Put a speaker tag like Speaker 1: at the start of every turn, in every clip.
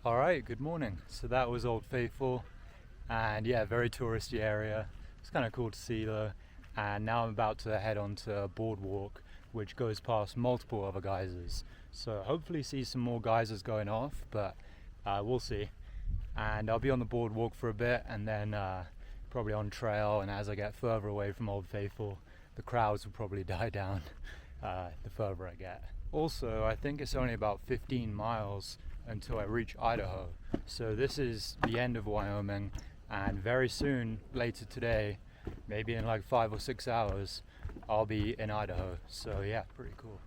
Speaker 1: Alright, good morning. So that was Old Faithful, and yeah, very touristy area. It's kind of cool to see though. And now I'm about to head onto a boardwalk which goes past multiple other geysers. So hopefully see some more geysers going off, but we'll see. And I'll be on the boardwalk for a bit, and then probably on trail, and as I get further away from Old Faithful, the crowds will probably die down the further I get. Also, I think it's only about 15 miles until I reach Idaho. So this is the end of Wyoming, and very soon, later today, maybe in like 5 or 6 hours, I'll be in Idaho. So yeah, pretty cool.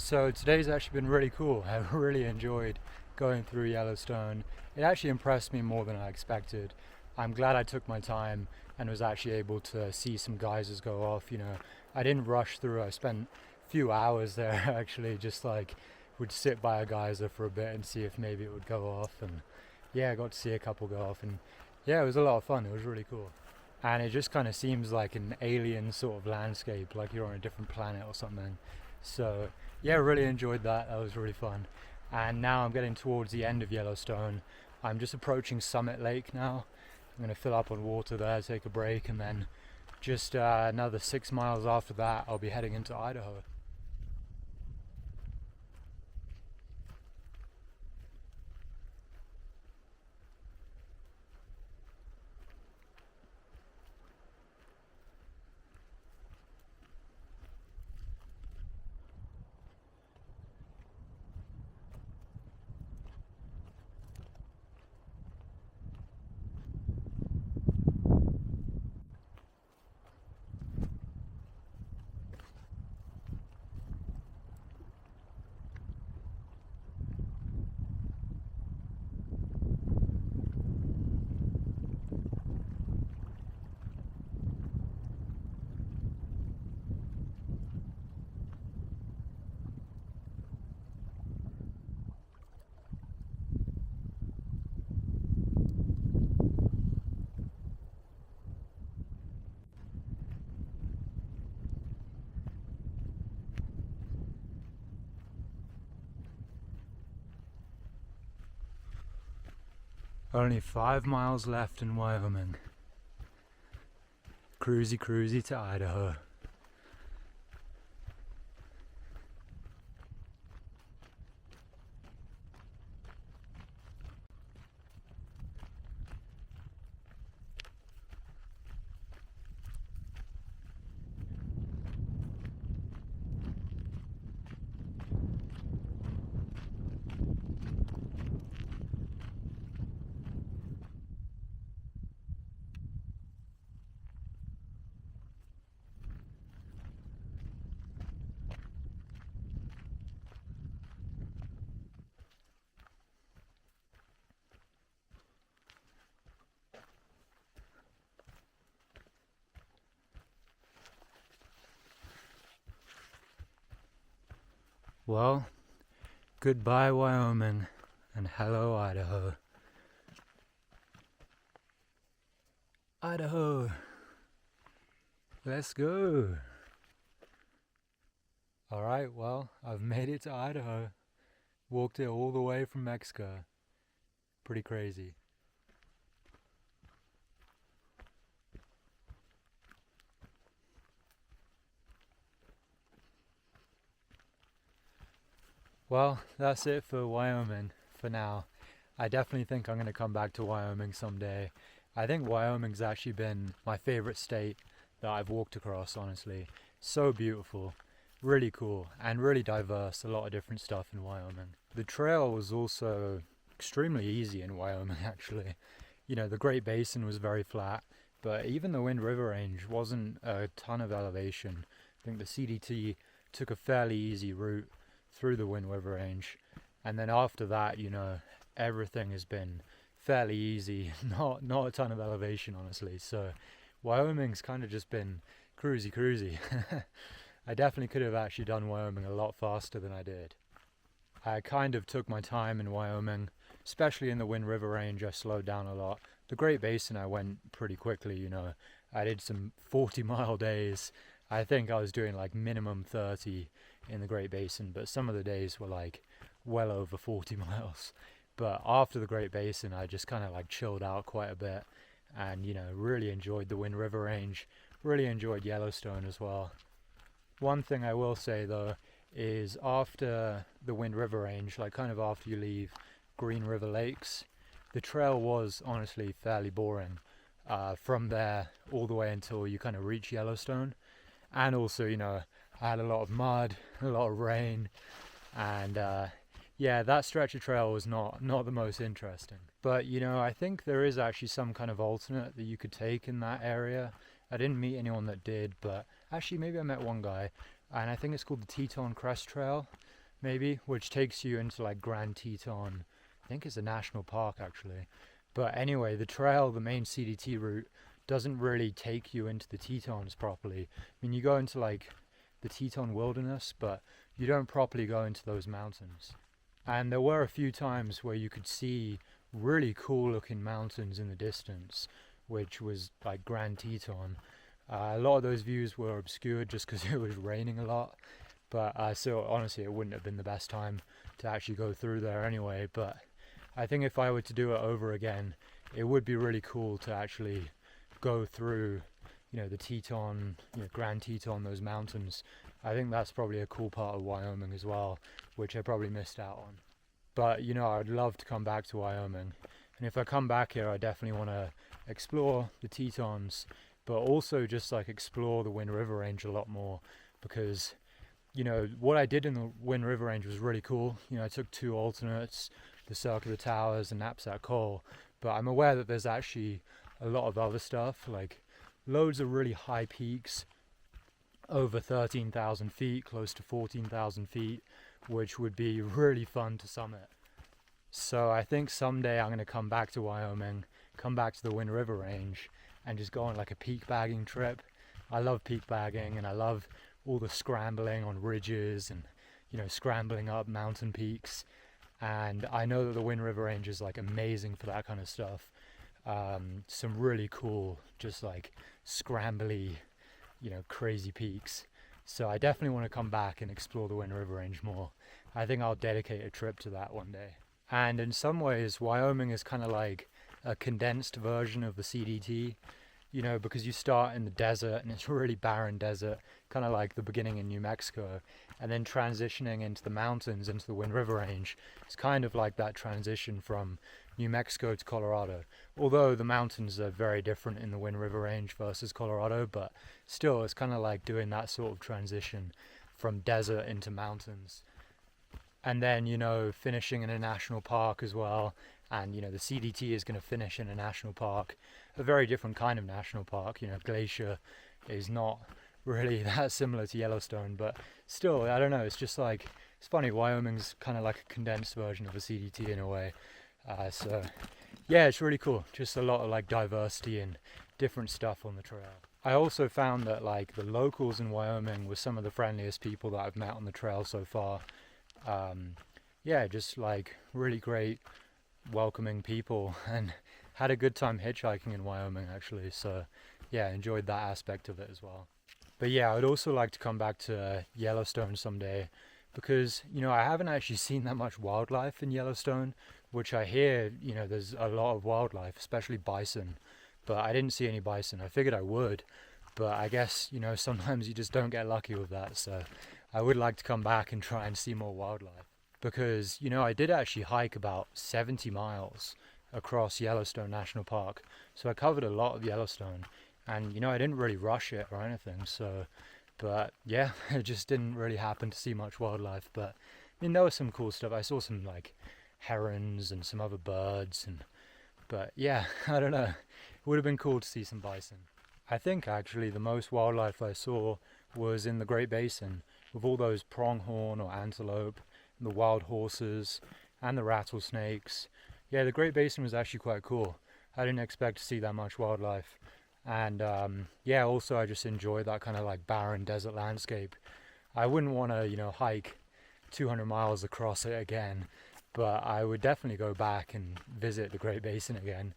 Speaker 1: So today's actually been really cool. I really enjoyed going through Yellowstone. It actually impressed me more than I expected. I'm glad I took my time and was actually able to see some geysers go off. I didn't rush through. I spent a few hours there actually, just like would sit by a geyser for a bit and see if maybe it would go off. And yeah, I got to see a couple go off, and yeah, it was a lot of fun. It was really cool. And it just kind of seems like an alien sort of landscape, like you're on a different planet or something. So yeah, really enjoyed that. That was really fun. And now I'm getting towards the end of Yellowstone. I'm just approaching Summit Lake now. I'm going to fill up on water there, take a break, and then just another 6 miles after that I'll be heading into Idaho. Only 5 miles left in Wyoming. Cruisy cruisy to Idaho. Well, goodbye Wyoming and hello Idaho. Idaho, let's go. Alright, well, I've made it to Idaho. Walked it all the way from Mexico. Pretty crazy. Well, that's it for Wyoming for now. I definitely think I'm going to come back to Wyoming someday. I think Wyoming's actually been my favorite state that I've walked across, honestly. So beautiful, really cool, and really diverse. A lot of different stuff in Wyoming. The trail was also extremely easy in Wyoming, actually. The Great Basin was very flat, but even the Wind River Range wasn't a ton of elevation. I think the CDT took a fairly easy route through the Wind River Range, and then after that, everything has been fairly easy. Not a ton of elevation, honestly. So Wyoming's kind of just been cruisy. I definitely could have actually done Wyoming a lot faster than I did. I kind of took my time in Wyoming, especially in the Wind River Range. I slowed down a lot. The Great Basin I went pretty quickly. I did some 40-mile days. I think I was doing like minimum 30 in the Great Basin, but some of the days were like well over 40 miles. But after the Great Basin, I just kind of like chilled out quite a bit and, really enjoyed the Wind River Range, really enjoyed Yellowstone as well. One thing I will say though is after the Wind River Range, like kind of after you leave Green River Lakes, the trail was honestly fairly boring from there all the way until you kind of reach Yellowstone. And also, I had a lot of mud, a lot of rain, and yeah, that stretch of trail was not the most interesting. But I think there is actually some kind of alternate that you could take in that area. I didn't meet anyone that did, but actually maybe I met one guy, and I think it's called the Teton Crest Trail. maybe, which takes you into like Grand Teton. I think it's a national park actually. But anyway, the trail, the main CDT route, doesn't really take you into the Tetons properly. I mean, you go into like the Teton wilderness, but you don't properly go into those mountains. And there were a few times where you could see really cool looking mountains in the distance, which was like Grand Teton. A lot of those views were obscured just because it was raining a lot, but so honestly it wouldn't have been the best time to actually go through there anyway. But I think if I were to do it over again, it would be really cool to actually go through, you know, the Teton, you know, Grand Teton, those mountains. I think that's probably a cool part of Wyoming as well, which I probably missed out on. But you know, I'd love to come back to Wyoming, and if I come back here, I definitely want to explore the Tetons, but also just like explore the Wind River Range a lot more, because you know what I did in the Wind River Range was really cool. You know, I took 2 alternates, the Circular Towers and Knapsack Col, but I'm aware that there's actually a lot of other stuff, like loads of really high peaks over 13,000 feet, close to 14,000 feet, which would be really fun to summit. So I think someday I'm going to come back to Wyoming, come back to the Wind River Range, and just go on like a peak bagging trip. I love peak bagging, and I love all the scrambling on ridges and, you know, scrambling up mountain peaks. And I know that the Wind River Range is like amazing for that kind of stuff. Some really cool, just like scrambly, you know, crazy peaks. So I definitely want to come back and explore the Wind River Range more. I think I'll dedicate a trip to that one day. And in some ways, Wyoming is kind of like a condensed version of the CDT, you know, because you start in the desert and it's a really barren desert, kind of like the beginning in New Mexico, and then transitioning into the mountains, into the Wind River Range. It's kind of like that transition from New Mexico to Colorado, although the mountains are very different in the Wind River Range versus Colorado, but still it's kind of like doing that sort of transition from desert into mountains. And then, you know, finishing in a national park as well. And, you know, the CDT is going to finish in a national park, a very different kind of national park. You know, Glacier is not really that similar to Yellowstone, but still, I don't know, it's just like, it's funny, Wyoming's kind of like a condensed version of a CDT in a way. So yeah, it's really cool. Just a lot of like diversity and different stuff on the trail. I also found that like the locals in Wyoming were some of the friendliest people that I've met on the trail so far. Yeah, just like really great, welcoming people, and had a good time hitchhiking in Wyoming actually. So yeah, enjoyed that aspect of it as well. But yeah, I'd also like to come back to Yellowstone someday, because, you know, I haven't actually seen that much wildlife in Yellowstone, which I hear, you know, there's a lot of wildlife, especially bison, but I didn't see any bison. I figured I would, but I guess, you know, sometimes you just don't get lucky with that. So I would like to come back and try and see more wildlife, because, you know, I did actually hike about 70 miles across Yellowstone National Park. So I covered a lot of Yellowstone, and, you know, I didn't really rush it or anything. So, but yeah, it just didn't really happen to see much wildlife. But I mean, there was some cool stuff. I saw some like herons and some other birds, and but yeah, I don't know, it would have been cool to see some bison. I think actually the most wildlife I saw was in the Great Basin, with all those pronghorn or antelope, and the wild horses and the rattlesnakes. Yeah, the Great Basin was actually quite cool. I didn't expect to see that much wildlife. And yeah, also I just enjoy that kind of like barren desert landscape. I wouldn't want to, you know, hike 200 miles across it again, but I would definitely go back and visit the Great Basin again.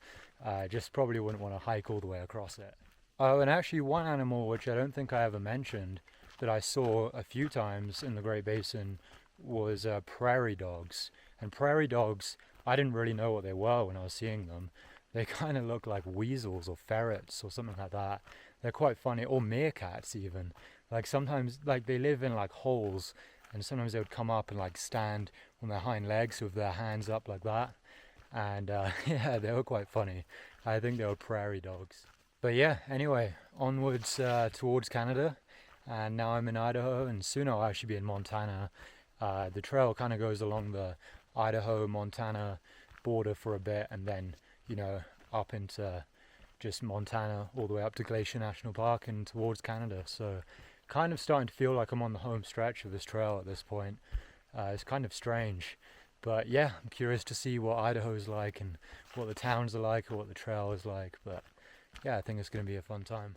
Speaker 1: Just probably wouldn't want to hike all the way across it. Oh, and actually one animal which I don't think I ever mentioned that I saw a few times in the Great Basin was prairie dogs. And prairie dogs, I didn't really know what they were when I was seeing them. They kind of look like weasels or ferrets or something like that. They're quite funny, or meerkats even. Like sometimes, like they live in like holes, and sometimes they would come up and like stand on their hind legs with their hands up like that. And yeah, they were quite funny. I think they were prairie dogs. But yeah, anyway, onwards towards Canada. And now I'm in Idaho, and soon I'll actually be in Montana. The trail kind of goes along the Idaho-Montana border for a bit, and then, you know, up into just Montana all the way up to Glacier National Park and towards Canada. So kind of starting to feel like I'm on the home stretch of this trail at this point. It's kind of strange. But yeah, I'm curious to see what Idaho's like and what the towns are like or what the trail is like. But yeah, I think it's going to be a fun time.